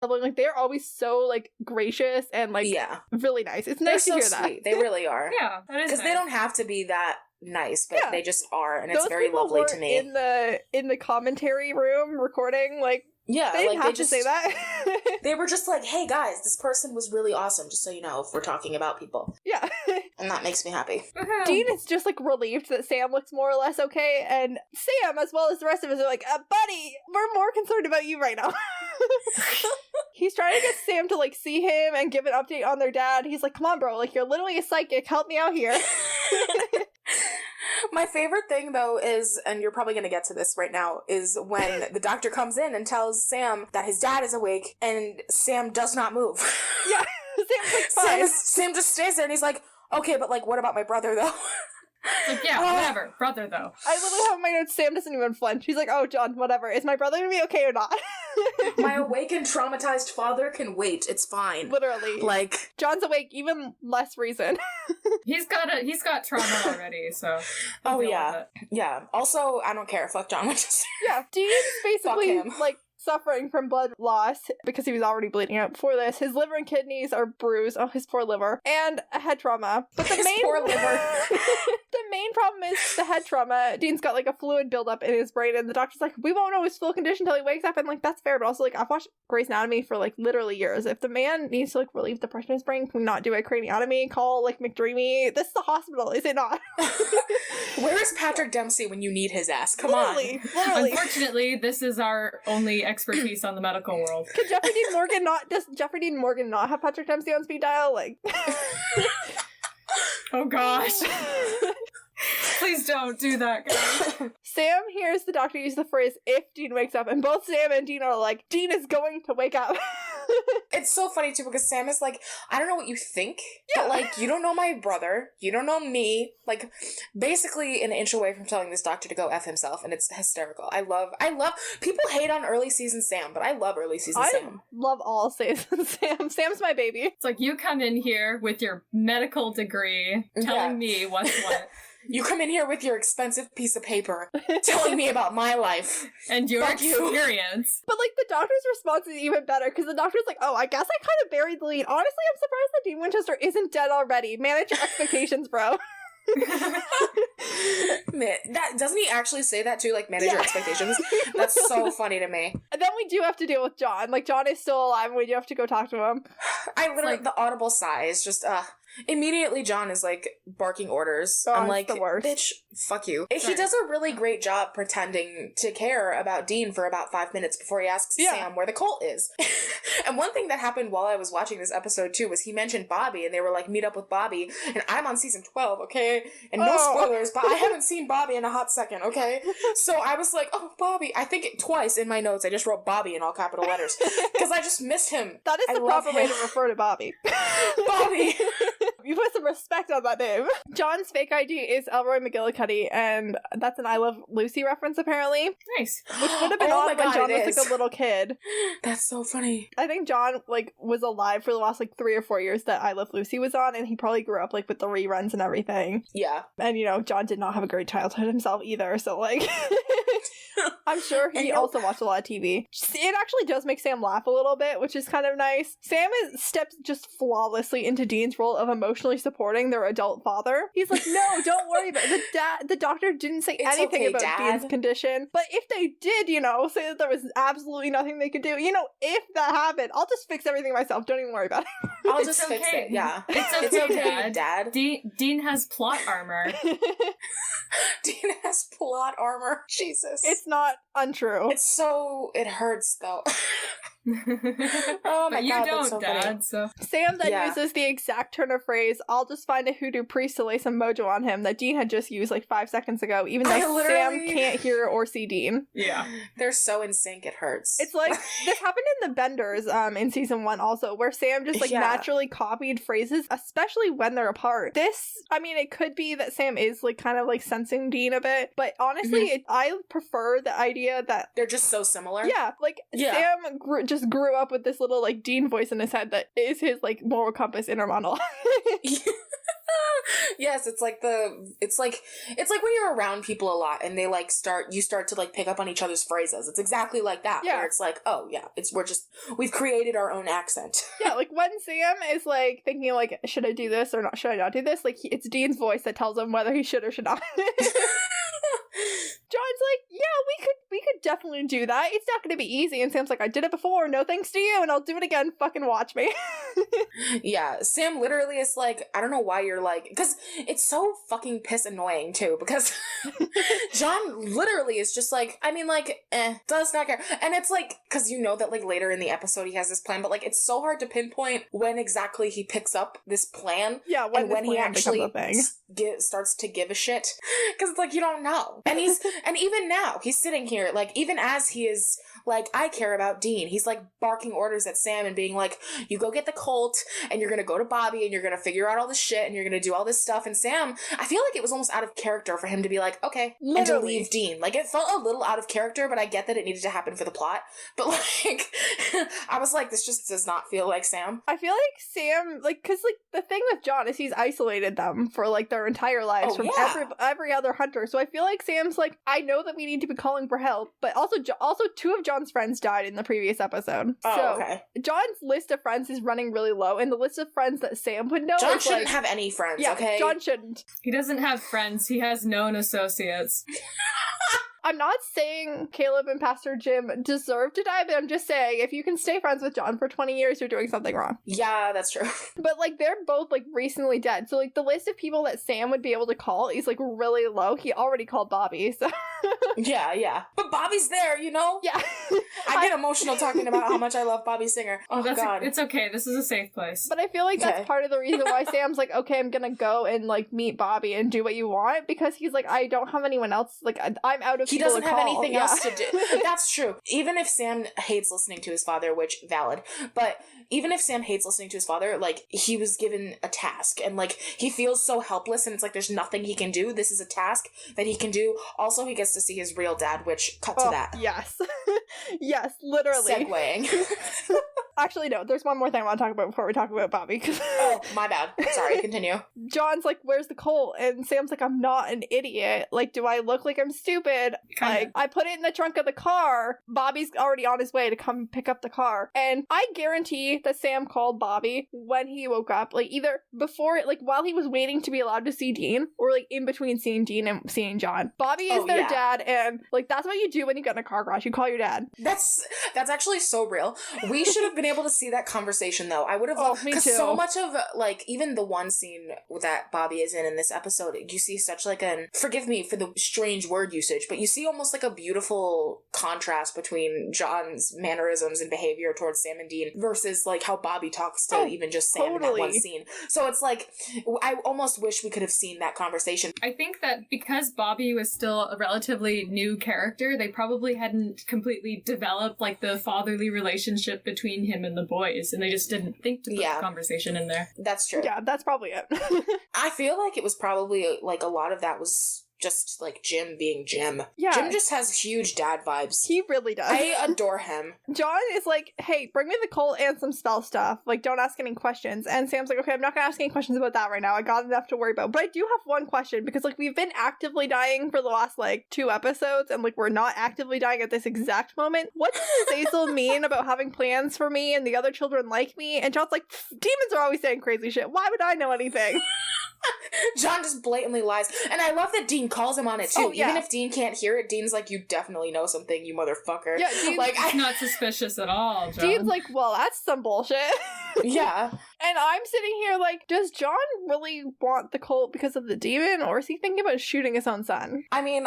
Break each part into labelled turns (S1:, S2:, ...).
S1: Like, they're always so, like, gracious and, like, really nice. It's nice to hear
S2: sweet.
S1: that.
S2: They really are.
S3: Yeah, that is nice.
S2: Because they don't have to be that nice, but they just are, and it's
S1: Those
S2: very lovely to me.
S1: In the commentary room recording, like,
S2: yeah,
S1: they didn't have to say that.
S2: They were just like, hey guys, this person was really awesome, just so you know, if we're talking about people.
S1: Yeah.
S2: And that makes me happy.
S1: Dean is just, like, relieved that Sam looks more or less okay, and Sam, as well as the rest of us, are like, buddy, we're more concerned about you right now. He's trying to get Sam to, like, see him and give an update on their dad. He's like, come on, bro, like, you're literally a psychic, help me out here.
S2: My favorite thing, though, is, and you're probably going to get to this right now, is when the doctor comes in and tells Sam that his dad is awake, and Sam does not move.
S1: Yeah, Sam's like, fine.
S2: Sam just stays there, and he's like, okay, but, like, what about my brother, though?
S3: Like, yeah, whatever. Brother, though.
S1: I literally have in my notes, Sam doesn't even flinch. He's like, oh, John, whatever. Is my brother gonna be okay or not?
S2: My awakened, traumatized father can wait. It's fine.
S1: Literally.
S2: Like,
S1: John's awake, even less reason.
S3: He's got trauma already, so.
S2: Oh, yeah. Yeah. Also, I don't care. Fuck John Winchester.
S1: Yeah. Dean's basically, like, suffering from blood loss because he was already bleeding out before this. His liver and kidneys are bruised. Oh, his poor liver. And a head trauma. But the poor liver. The main problem is the head trauma. Dean's got, like, a fluid buildup in his brain, and the doctor's like, we won't know his full condition until he wakes up, and, like, that's fair, but also, like, I've watched Grey's Anatomy for, like, literally years. If the man needs to, like, relieve the pressure in his brain, can we not do a craniotomy? Call, like, McDreamy. This is the hospital, is it not?
S2: Where is Patrick Dempsey when you need his ass? Come
S1: literally.
S2: on.
S3: Unfortunately, this is our only expertise on the medical world.
S1: Does Jeffrey Dean Morgan not have Patrick Dempsey on speed dial? Like,
S3: oh gosh. Please don't do that, guys.
S1: Sam hears the doctor use the phrase, if Dean wakes up, and both Sam and Dean are like, Dean is going to wake up.
S2: It's so funny, too, because Sam is like, I don't know what you think, but, like, you don't know my brother, you don't know me, like, basically an inch away from telling this doctor to go F himself, and it's hysterical. I love, people hate on early season Sam, but I love early season Sam.
S1: I love all season Sam. Sam's my baby.
S3: It's like, you come in here with your medical degree, telling me what's what.
S2: You come in here with your expensive piece of paper, telling me about my life.
S3: And your experience.
S1: But, like, the doctor's response is even better, because the doctor's like, oh, I guess I kind of buried the lead. Honestly, I'm surprised that Dean Winchester isn't dead already. Manage your expectations, bro.
S2: That doesn't he actually say that too? Like, manage your expectations? That's so funny to me.
S1: And then we do have to deal with John. Like, John is still alive, and we do have to go talk to him.
S2: I literally, the audible sigh is just, immediately John is, like, barking orders.
S1: Oh,
S2: I'm like,
S1: the worst.
S2: bitch, fuck you. He does a really great job pretending to care about Dean for about 5 minutes before he asks Sam where the cult is. And one thing that happened while I was watching this episode, too, was he mentioned Bobby, and they were like, meet up with Bobby, and I'm on season 12, okay? And no spoilers, but I haven't seen Bobby in a hot second, okay? So I was like, oh, Bobby. I think twice in my notes I just wrote Bobby in all capital letters, because I just miss him.
S1: That is the proper way to refer to Bobby.
S2: Bobby!
S1: You put some respect on that name. John's fake ID is Elroy McGillicuddy, and that's an I Love Lucy reference, apparently.
S3: Nice.
S1: Which would have been on when John was, like, a little kid.
S2: That's so funny.
S1: I think John, like, was alive for the last, like, 3 or 4 years that I Love Lucy was on, and he probably grew up, like, with the reruns and everything.
S2: Yeah.
S1: And, you know, John did not have a great childhood himself either, so, like... I'm sure he also watched a lot of TV. It actually does make Sam laugh a little bit, which is kind of nice. Sam steps just flawlessly into Dean's role of emotionally supporting their adult father. He's like, no, don't worry about it. The doctor didn't say anything about Dean's condition. But if they did, you know, say that there was absolutely nothing they could do, you know, if that happened, I'll just fix everything myself. Don't even worry about it.
S2: I'll just fix it. Yeah.
S3: It's okay, Dad. Dean has plot armor.
S2: Dean has plot armor. Jesus.
S1: It's not untrue.
S2: It hurts though. Oh my
S3: but you
S2: God,
S3: don't,
S2: so
S3: Dad,
S2: funny.
S3: so...
S1: Sam then uses the exact turn of phrase, I'll just find a hoodoo priest to lay some mojo on him, that Dean had just used like 5 seconds ago, even though Sam can't hear or see Dean.
S3: Yeah.
S2: They're so in sync, it hurts.
S1: It's like, this happened in the Benders in season 1 also, where Sam just like naturally copied phrases, especially when they're apart. This, I mean, it could be that Sam is like kind of like sensing Dean a bit, but honestly, I prefer the idea that
S2: they're just so similar.
S1: Yeah, like Sam just grew up with this little like Dean voice in his head that is his like moral compass inner monologue.
S2: Yes, it's like when you're around people a lot and they like you start to like pick up on each other's phrases. It's exactly like that.
S1: Yeah.
S2: Where it's like, oh yeah, we've created our own accent.
S1: Yeah, like when Sam is like thinking like, should I do this or not? Should I not do this? Like it's Dean's voice that tells him whether he should or should not. John's like, yeah, we could definitely do that. It's not going to be easy. And Sam's like, I did it before. No thanks to you. And I'll do it again. Fucking watch me.
S2: Yeah, Sam literally is like, I don't know why you're like, because it's so fucking piss annoying too, because John literally is just like, I mean, like, does not care. And it's like, because you know that like later in the episode he has this plan, but like it's so hard to pinpoint when exactly he picks up this plan.
S1: Yeah,
S2: when he actually starts to give a shit. Because it's like, you don't know. And and even now, he's sitting here, like, even as he is like, I care about Dean, he's like barking orders at Sam and being like, you go get the Colt and you're gonna go to Bobby and you're gonna figure out all this shit and you're gonna do all this stuff. And Sam, I feel like it was almost out of character for him to be like, okay, literally. And to leave Dean. Like, it felt a little out of character, but I get that it needed to happen for the plot. But like, I was like, this just does not feel like Sam.
S1: I feel like Sam, like, because like the thing with John is he's isolated them for like their entire lives from every other hunter. So I feel like Sam's like, I know that we need to be calling for help, but also two of John's friends died in the previous episode.
S2: Oh, okay.
S1: John's list of friends is running really low, and the list of friends that Sam would know
S2: John shouldn't have any friends, okay?
S1: John shouldn't.
S3: He doesn't have friends. He has known associates.
S1: I'm not saying Caleb and Pastor Jim deserve to die, but I'm just saying if you can stay friends with John for 20 years, you're doing something wrong.
S2: Yeah, that's true.
S1: But like they're both like recently dead. So like the list of people that Sam would be able to call is like really low. He already called Bobby, so
S2: Yeah. But Bobby's there, you know?
S1: Yeah.
S2: I get emotional talking about how much I love Bobby Singer. Oh, God.
S3: It's okay. This is a safe place.
S1: But I feel like that's part of the reason why Sam's like, okay, I'm gonna go and like meet Bobby and do what you want, because he's like, I don't have anyone else. Like, I'm out of
S2: He doesn't have anything else to do.
S1: do.
S2: That's true. Even if Sam hates listening to his father, which valid, but even if Sam hates listening to his father, like, he was given a task and like he feels so helpless and it's like there's nothing he can do. This is a task that he can do. Also, he gets to see his real dad, which cut to that.
S1: Yes. Yes, literally.
S2: Segueing.
S1: Actually, no, there's one more thing I want to talk about before we talk about Bobby.
S2: Oh, my bad. Sorry, continue.
S1: John's like, where's the Colt? And Sam's like, I'm not an idiot. Like, do I look like I'm stupid? Like, I put it in the trunk of the car. Bobby's already on his way to come pick up the car. And I guarantee that Sam called Bobby when he woke up, like either before, like while he was waiting to be allowed to see Dean, or like in between seeing Dean and seeing John. Bobby is their dad, and like that's what you do when you get in a car crash. You call your dad.
S2: That's actually so real. We should have been able to see that conversation though. I would have loved,
S1: me too.
S2: So much of like even the one scene that Bobby is in this episode, you see such like forgive me for the strange word usage, but you see almost like a beautiful contrast between John's mannerisms and behavior towards Sam and Dean versus like how Bobby talks to even just Sam in that one scene. So it's like I almost wish we could have seen that conversation.
S3: I think that because Bobby was still a relatively new character, they probably hadn't completely developed like the fatherly relationship between him and the boys, and they just didn't think to put the conversation in there.
S2: That's true.
S1: Yeah, that's probably it.
S2: I feel like it was probably like a lot of that was just like Jim being Jim.
S1: Yeah.
S2: Jim just has huge dad vibes.
S1: He really does.
S2: I adore him.
S1: John is like, hey, bring me the Colt and some spell stuff. Like, don't ask any questions. And Sam's like, okay, I'm not gonna ask any questions about that right now. I got enough to worry about. But I do have one question, because like we've been actively dying for the last like 2 episodes, and like we're not actively dying at this exact moment. What does Azazel mean about having plans for me and the other children like me? And John's like, demons are always saying crazy shit. Why would I know anything?
S2: John just blatantly lies. And I love that Dean calls him on it too. Even if Dean can't hear it, Dean's like, you definitely know something, you motherfucker.
S1: Yeah, Dean's
S2: like,
S3: I'm not suspicious at all, John.
S1: Dean's like, well, that's some bullshit.
S2: Yeah.
S1: And I'm sitting here like, does John really want the Colt because of the demon, or is he thinking about shooting his own son?
S2: I mean,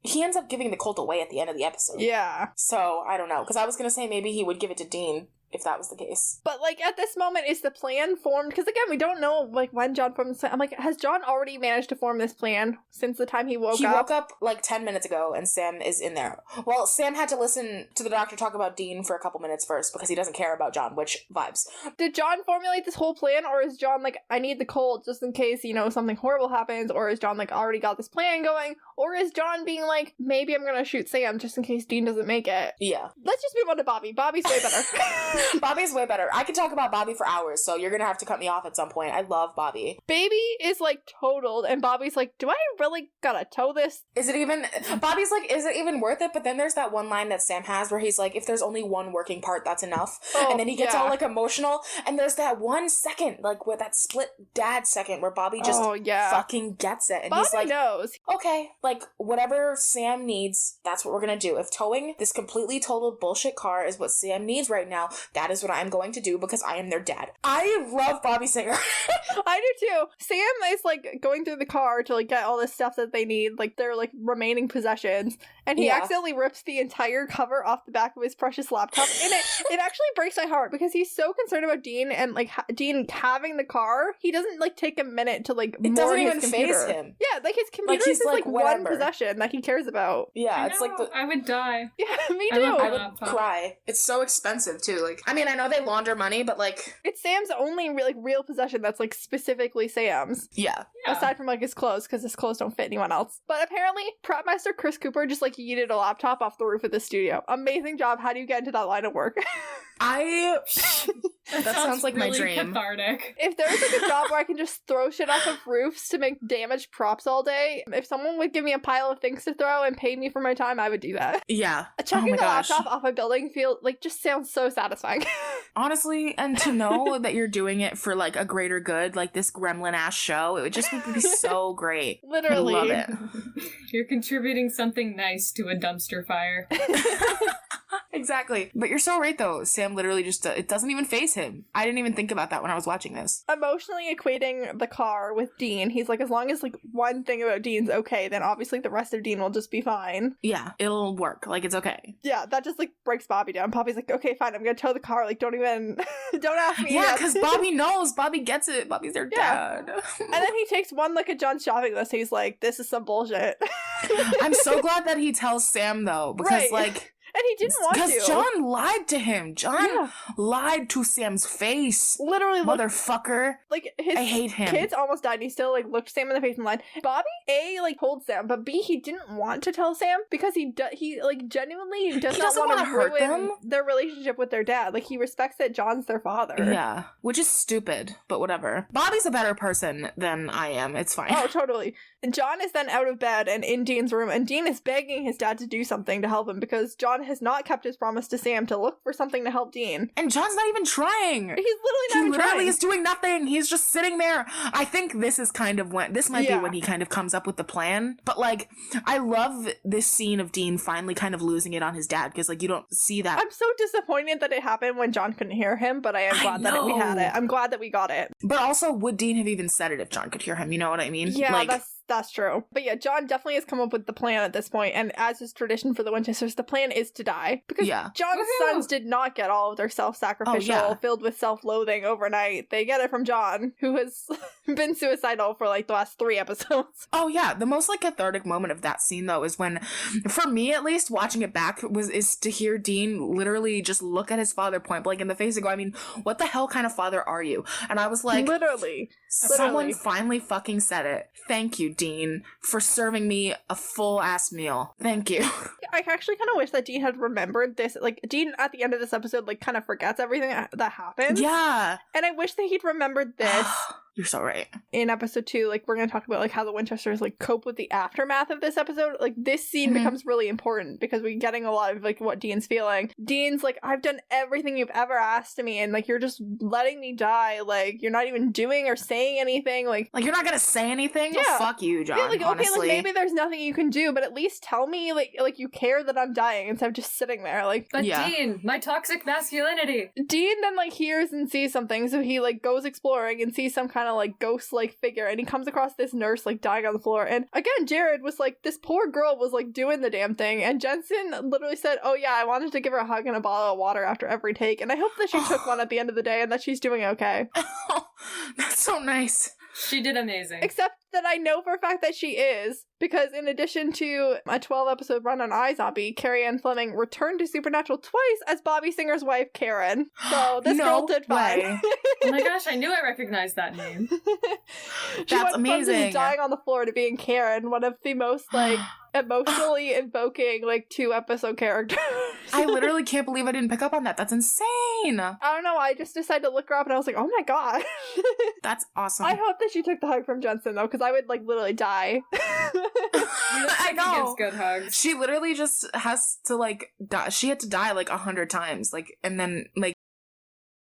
S2: he ends up giving the Colt away at the end of the episode.
S1: Yeah.
S2: So, I don't know. Because I was going to say maybe he would give it to Dean if that was the case.
S1: But, like, at this moment, is the plan formed? Because, again, we don't know, like, when John formed this plan. I'm like, has John already managed to form this plan since the time he woke up?
S2: He woke up, like, 10 minutes ago, and Sam is in there. Well, Sam had to listen to the doctor talk about Dean for a couple minutes first, because he doesn't care about John, which vibes.
S1: Did John formulate this whole plan, or is John like, I need the Colt just in case, you know, something horrible happens, or is John, like, already got this plan going, Or is John being like, maybe I'm gonna shoot Sam just in case Dean doesn't make it?
S2: Yeah.
S1: Let's just move on to Bobby. Bobby's way better.
S2: Bobby's way better. I could talk about Bobby for hours, so you're gonna have to cut me off at some point. I love Bobby.
S1: Baby is like totaled, and Bobby's like, do I really gotta tow this?
S2: Bobby's like, is it even worth it? But then there's that one line that Sam has where he's like, if there's only one working part, that's enough. And then he gets all like emotional, and there's that 1 second, like with that split dad second where Bobby just fucking gets it. And
S1: Bobby
S2: he's like,
S1: knows.
S2: Okay, like whatever Sam needs, that's what we're gonna do. If towing this completely total bullshit car is what Sam needs right now, that is what I'm going to do because I am their dad. I love Bobby Singer.
S1: I do too. Sam is like going through the car to like get all this stuff that they need, like their like remaining possessions, and he accidentally rips the entire cover off the back of his precious laptop, and it actually breaks my heart because he's so concerned about Dean and like Dean having the car. He doesn't like take a minute to like
S2: it doesn't even
S1: faze
S2: him.
S1: Yeah, like his computer is like one possession that he cares about.
S2: Yeah, it's like
S3: I would die.
S1: Yeah, me too.
S2: I would cry. It's so expensive too. Like, I mean, I know they launder money, but like,
S1: it's Sam's only real possession that's like specifically Sam's.
S2: Yeah.
S1: Aside from like his clothes, because his clothes don't fit anyone else. But apparently, prop master Chris Cooper just like yeeted a laptop off the roof of the studio. Amazing job. How do you get into that line of work?
S2: That sounds like
S3: really
S2: my dream.
S3: Cathartic.
S1: If there's like a job where I can just throw shit off of roofs to make damaged props all day, if someone would give me a pile of things to throw and pay me for my time, I would do that.
S2: Yeah.
S1: Chucking the laptop off a building just sounds so satisfying.
S2: Honestly, and to know that you're doing it for like a greater good, like this gremlin ass show, it would be so great.
S1: Literally.
S2: I love it.
S3: You're contributing something nice to a dumpster fire.
S2: Exactly. But you're so right, though. Sam literally just, it doesn't even faze him. I didn't even think about that when I was watching this.
S1: Emotionally equating the car with Dean, he's like, as long as like one thing about Dean's okay, then obviously the rest of Dean will just be fine.
S2: Yeah, it'll work. Like, it's okay.
S1: Yeah, that just like breaks Bobby down. Bobby's like, okay, fine, I'm gonna tow the car. Like, don't even, don't ask me.
S2: Yeah, because Bobby knows. Bobby gets it. Bobby's their dad.
S1: And then he takes one look at John's shopping list. He's like, this is some bullshit.
S2: I'm so glad that he tells Sam, though, because like...
S1: And he didn't want to.
S2: Because John lied to him. John lied to Sam's face.
S1: Literally.
S2: Motherfucker.
S1: Like,
S2: I hate him.
S1: Kids almost died and he still, like, looked Sam in the face and lied. Bobby, A, like, told Sam, but B, he didn't want to tell Sam because he genuinely does not want to
S2: hurt them.
S1: Their relationship with their dad. Like, he respects that John's their father.
S2: Yeah. Which is stupid, but whatever. Bobby's a better person than I am. It's fine.
S1: Oh, totally. And John is then out of bed and in Dean's room, and Dean is begging his dad to do something to help him because John has not kept his promise to Sam to look for something to help Dean.
S2: And John's not even trying.
S1: He's literally not trying.
S2: He is doing nothing. He's just sitting there. I think this is kind of when, this might be when he kind of comes up with the plan. But like, I love this scene of Dean finally kind of losing it on his dad because like, you don't see that.
S1: I'm so disappointed that it happened when John couldn't hear him, but I am glad that we had it. I'm glad that we got it.
S2: But also, would Dean have even said it if John could hear him? You know what I mean?
S1: Yeah,
S2: like,
S1: that's true. But yeah, John definitely has come up with the plan at this point, and as is tradition for the Winchesters, the plan is to die. Because John's sons did not get all of their self-sacrificial, filled with self-loathing overnight. They get it from John, who has been suicidal for like the last 3 episodes.
S2: Oh yeah, the most like cathartic moment of that scene though is when, for me at least, watching it back is to hear Dean literally just look at his father point blank in the face and go, I mean, what the hell kind of father are you? And I was like,
S1: literally.
S2: Someone finally fucking said it. Thank you, Dean, for serving me a full-ass meal. Thank you.
S1: I actually kind of wish that Dean had remembered this. Like, Dean, at the end of this episode, like, kind of forgets everything that happened.
S2: Yeah.
S1: And I wish that he'd remembered this.
S2: You're so right.
S1: In episode 2, like, we're going to talk about, like, how the Winchesters, like, cope with the aftermath of this episode. Like, this scene becomes really important because we're getting a lot of, like, what Dean's feeling. Dean's like, I've done everything you've ever asked of me, and, like, you're just letting me die. Like, you're not even doing or saying anything. Like,
S2: you're not gonna say anything?
S1: Yeah.
S2: Well, fuck you, John,
S1: like,
S2: honestly.
S1: Okay, like, maybe there's nothing you can do, but at least tell me, like you care that I'm dying instead of just sitting there. Like,
S3: but Dean, my toxic masculinity.
S1: Dean then, like, hears and sees something, so he, like, goes exploring and sees some kind of, like, ghost-like figure, and he comes across this nurse, like, dying on the floor. And again, Jared was like, this poor girl was, like, doing the damn thing, and Jensen literally said, oh yeah, I wanted to give her a hug and a bottle of water after every take, and I hope that she took one at the end of the day and that she's doing okay.
S2: That's so nice.
S3: She did amazing.
S1: Except that I know for a fact that she is, because in addition to a 12-episode run on iZombie, Carrie Ann Fleming returned to Supernatural twice as Bobby Singer's wife, Karen. So this girl did fine.
S3: Oh my gosh, I knew I recognized that name.
S1: She went amazing. From just dying on the floor to being Karen, one of the most, like, emotionally invoking, like, 2-episode characters.
S2: I literally can't believe I didn't pick up on that. That's insane.
S1: I don't know. I just decided to look her up and I was like, oh my god.
S2: That's awesome.
S1: I hope that she took the hug from Jensen, though, because I would, like, literally die.
S2: I know.
S3: Gives good hugs.
S2: She literally just has to, like, die. She had to die, like, 100 times. Like, and then, like,